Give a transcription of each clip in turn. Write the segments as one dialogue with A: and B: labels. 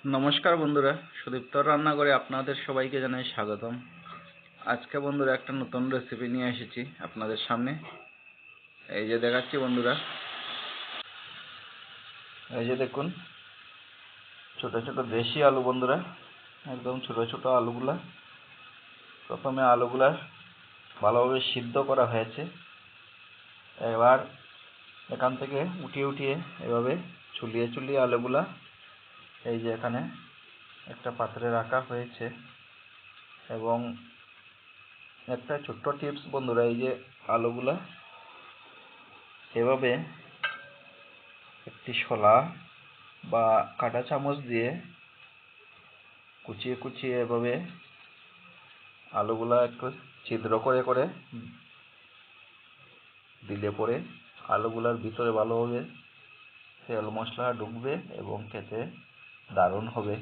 A: নমস্কার বন্ধুরা, সুদীপ্তর রান্নাঘরে আপনাদের সবাইকে জানাই স্বাগতম। আজকে বন্ধুরা একটা নতুন রেসিপি নিয়ে এসেছি আপনাদের সামনে। এই যে দেখাচ্ছি বন্ধুরা, এই যে দেখুন ছোট ছোট দেশি আলু বন্ধুরা, একদম ছোট ছোট আলুগুলা। প্রথমে আলুগুলা ভালোভাবে সিদ্ধ করা হয়েছে। এবার এখান থেকে উঠিয়ে উঠিয়ে এভাবে চুলিয়ে চুলিয়ে আলুগুলা এই যে এখানে একটা পাত্রে রাখা হয়েছে। এবং একটা ছোট্ট টিপস বন্ধুরা, এই যে আলুগুলা এভাবে একটি শলা বা কাঁটা চামচ দিয়ে কুচিয়ে কুচিয়ে এভাবে আলুগুলা একটু ছিদ্র করে করে দিলে পরে আলুগুলার ভিতরে ভালোভাবে তেল মশলা ঢুকবে এবং খেতে দারুণ হবে।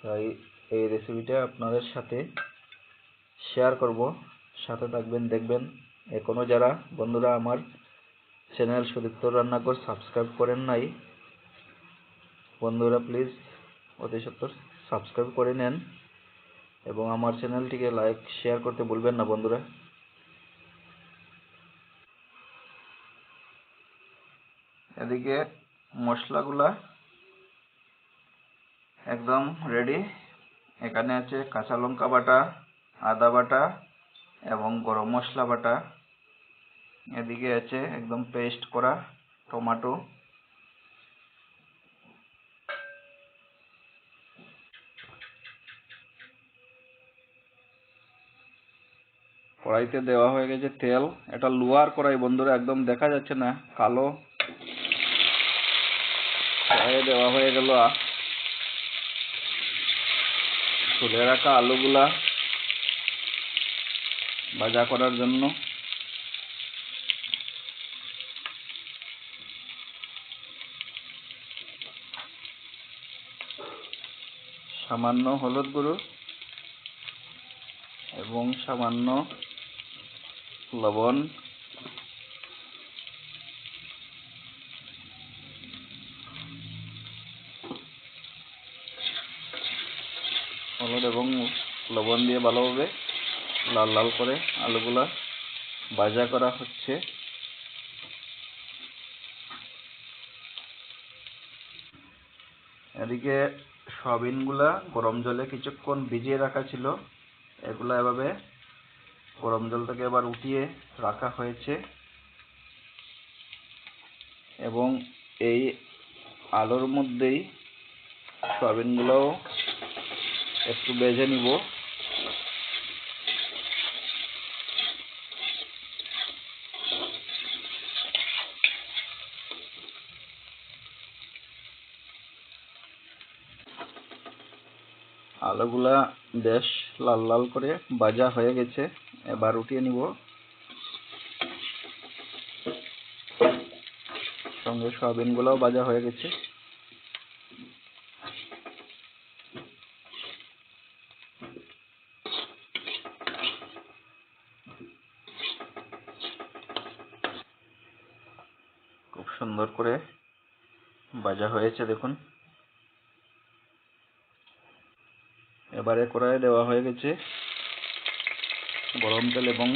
A: তাই এই রেসিপিটা আপনাদের সাথে শেয়ার করব, সাথে থাকবেন, দেখবেন। এখনো যারা বন্ধুরা আমার চ্যানেল সুদীপ্ত রান্নাঘর সাবস্ক্রাইব করেন নাই, বন্ধুরা প্লিজ অতি সত্বর সাবস্ক্রাইব করে নেন এবং আমার চ্যানেলটিকে লাইক শেয়ার করতে ভুলবেন না বন্ধুরা। এদিকে মশলাগুলা একদম রেডি। এখানে আছে কাঁচা লঙ্কা বাটা, আদা বাটা এবং গরম মশলা বাটা। এদিকে আছে একদম পেস্ট করা টমেটো। কড়াইতে দেওয়া হয়ে গেছে তেল। এটা লোহার কড়াই বন্ধুরা, একদম দেখা যাচ্ছে না, কালো। কড়াইয়ে দেওয়া হয়ে গেল তুলে রাখা আলুগুলা ভাজা করার জন্য। সামান্য হলুদ গুঁড়ো এবং সামান্য লবণ, হলুদ এবং লবণ দিয়ে ভালোভাবে লাল লাল করে আলুগুলা ভাজা করা হচ্ছে। এদিকে সয়াবিনগুলা গরম জলে কিছুক্ষণ ভিজিয়ে রাখা ছিল, এগুলা এভাবে গরম জল থেকে এবার উঠিয়ে রাখা হয়েছে এবং এই আলুর মধ্যেই সয়াবিনগুলোও একটু ভেজে নিব। আলুগুলা বেশ লাল লাল করে ভাজা হয়ে গেছে, এবার উঠিয়ে নিব। সঙ্গে সয়াবিনগুলোও ভাজা হয়ে গেছে। খুব সুন্দর করে ভাজা হয়েছে দেখুন। এবারে কড়াইয়ে দেওয়া হয়ে গেছে গরম তেল এবং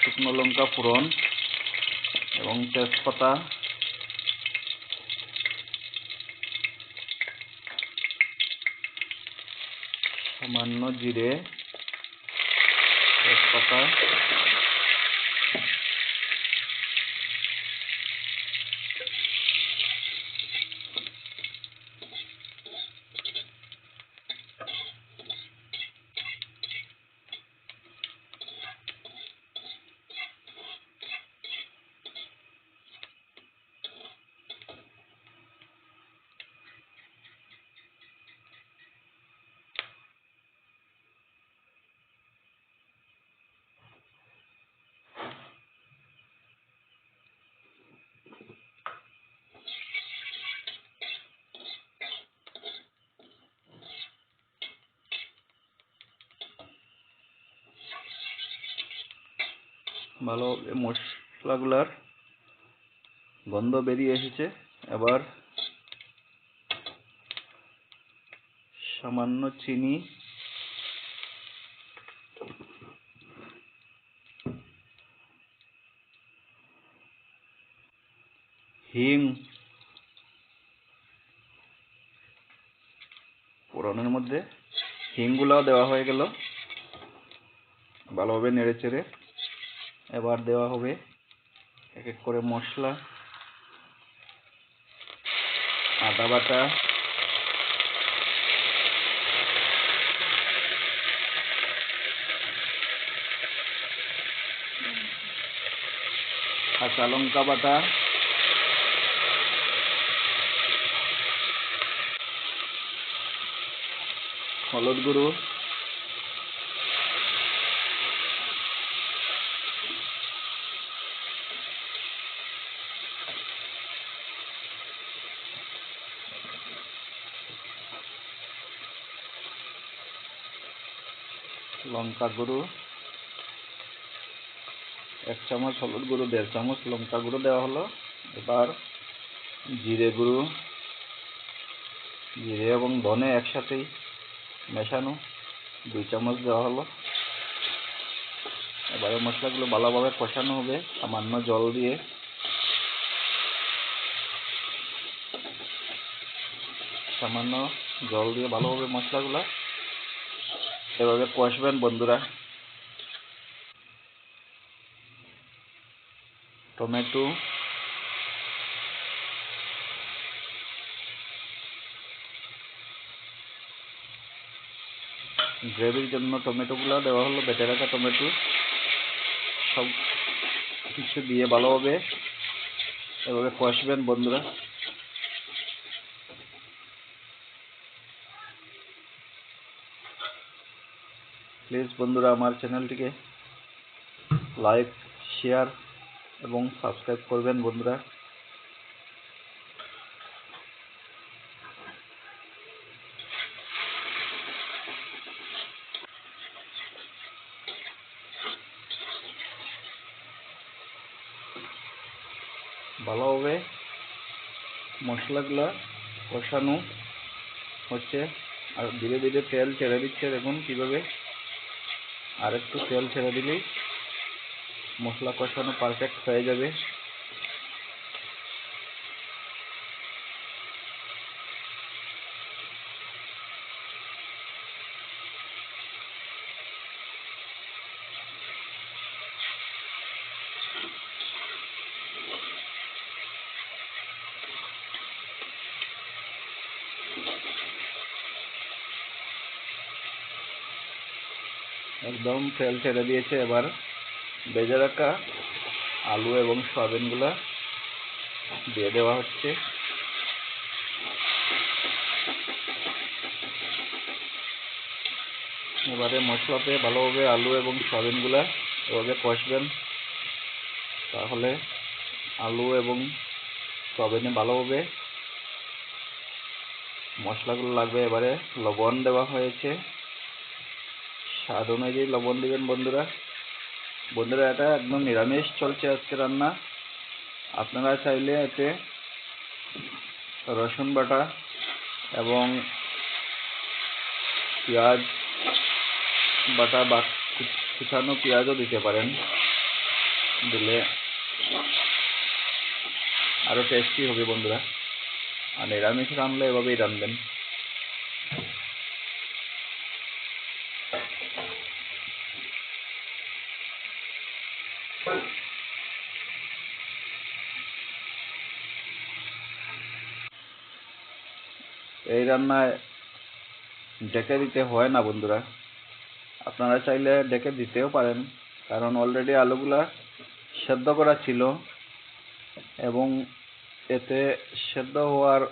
A: শুকনো লঙ্কা ফোড়ন এবং তেজপাতা, সামান্য জিরে, তেজপাতা, ভালো মশলাগুলার গন্ধ বেরিয়ে এসেছে। এবার সামান্য চিনি, হিং, ফোড়নের মধ্যে হিংগুলাও দেওয়া হয়ে গেল। ভালোভাবে নেড়ে চেড়ে এবার দেওয়া হবে এক এক করে মশলা। আদা বাটা, কাঁচা লঙ্কা বাটা, হলুদ গুঁড়ো, লঙ্কা গুঁড়ো 1 চামচ, হলুদ গুঁড়ো 1.5 চামচ, লঙ্কা গুঁড়ো দেওয়া হলো। এবার জিরে গুঁড়ো, জিরে এবং ধনে একসাথেই মেশানো 2 চামচ দেওয়া হলো। এবারে মশলাগুলো ভালোভাবে কষানো হবে সামান্য জল দিয়ে। ভালোভাবে মশলাগুলো এভাবে কষবেন বন্ধুরা। টমেটো, গ্রেভির জন্য টমেটোগুলো দেওয়া হলো, বেটে রাখা টমেটো। সব কিছু দিয়ে ভালোভাবে এভাবে কষবেন বন্ধুরা। প্লিজ বন্ধুরা আমার চ্যানেলটিকে লাইক, শেয়ার এবং সাবস্ক্রাইব করবেন বন্ধুরা। ভালোভাবে মশলাগুলো কষানো হচ্ছে আর ধীরে ধীরে তেল ছেড়ে দিচ্ছে। দেখুন কিভাবে, আর একটু তেল ছেড়ে দিলেই মশলা কষানো পারফেক্ট হয়ে যাবে। একদম তেল ছেড়ে দিয়েছে। এবার ভেজে রাখা আলু এবং সয়াবিনগুলো দিয়ে দেওয়া হচ্ছে। এবারে মশলাতে ভালোভাবে আলু এবং সয়াবিনগুলো এভাবে কষবেন, তাহলে আলু এবং সয়াবিনে ভালোভাবে মশলাগুলো লাগবে। এবারে লবণ দেওয়া হয়েছে, স্বাদ অনুযায়ী লবণ দিবেন বন্ধুরা। এটা একদম নিরামিষ চলছে আজকে রান্না। আপনারা চাইলে এতে রসুন বাটা এবং পেঁয়াজ বাটা বা কুচানো পেঁয়াজও দিতে পারেন, দিলে আরও টেস্টি হবে বন্ধুরা। আর নিরামিষ রান্নলে এভাবেই রাঁধবেন। এই রান্নায় ঢেকে দিতে হয় না বন্ধুরা, আপনারা চাইলে ঢেকে দিতেও পারেন, কারণ অলরেডি আলুগুলা সেদ্ধ করা ছিল এবং এতে সেদ্ধ হওয়ার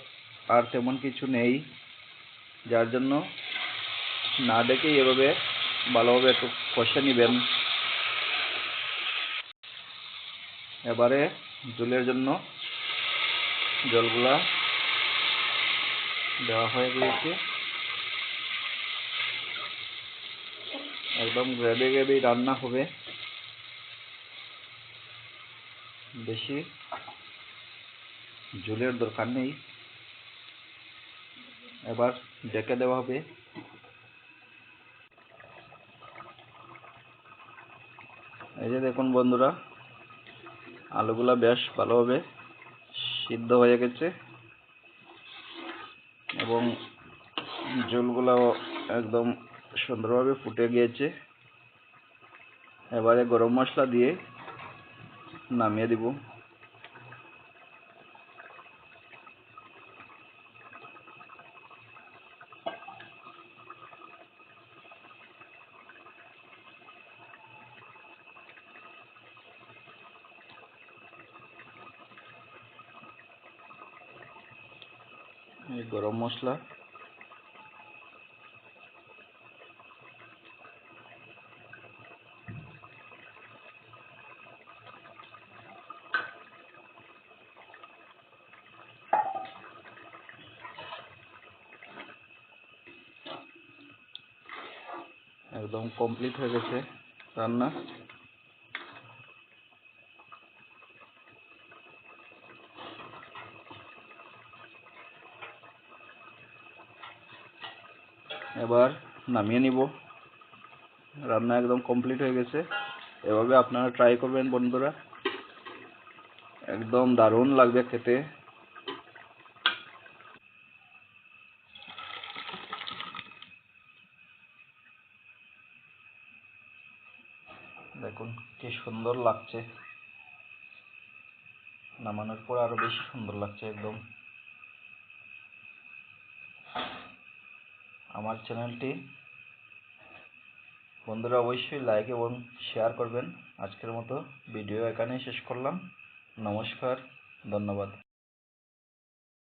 A: আর তেমন কিছু নেই, যার জন্য না ঢেকেই এভাবে ভালোভাবে একটু কষে নেবেন। এবারে ঝোলের জন্য জলগুলা দেওয়া হয়ে গিয়েছে। একদম গ্রেভি রান্না হবে, বেশি ঝোলের দরকার নেই। এবার ঢেকে দেওয়া হবে। এই যে দেখুন বন্ধুরা, আলুগুলা বেশ ভালোভাবে সিদ্ধ হয়ে গেছে এবং ঝোলগুলাও একদম সুন্দরভাবে ফুটে গিয়েছে। এবারে গরম মশলা দিয়ে নামিয়ে দিব। এই গরম মশলা, একদম কমপ্লিট হয়ে গেছে রান্না। এবার নামিয়ে নিব। রান্না একদম কমপ্লিট হয়ে গেছে। এভাবে আপনারা ট্রাই করবেন বন্ধুরা, একদম দারুণ লাগবে খেতে। দেখুন কি সুন্দর লাগছে, নামানোর পর আরো বেশি সুন্দর লাগছে একদম। আমার চ্যানেলটি বন্ধুরা অবশ্যই লাইক এবং শেয়ার করবেন। আজকের মতো ভিডিও এখানেই শেষ করলাম। নমস্কার, ধন্যবাদ।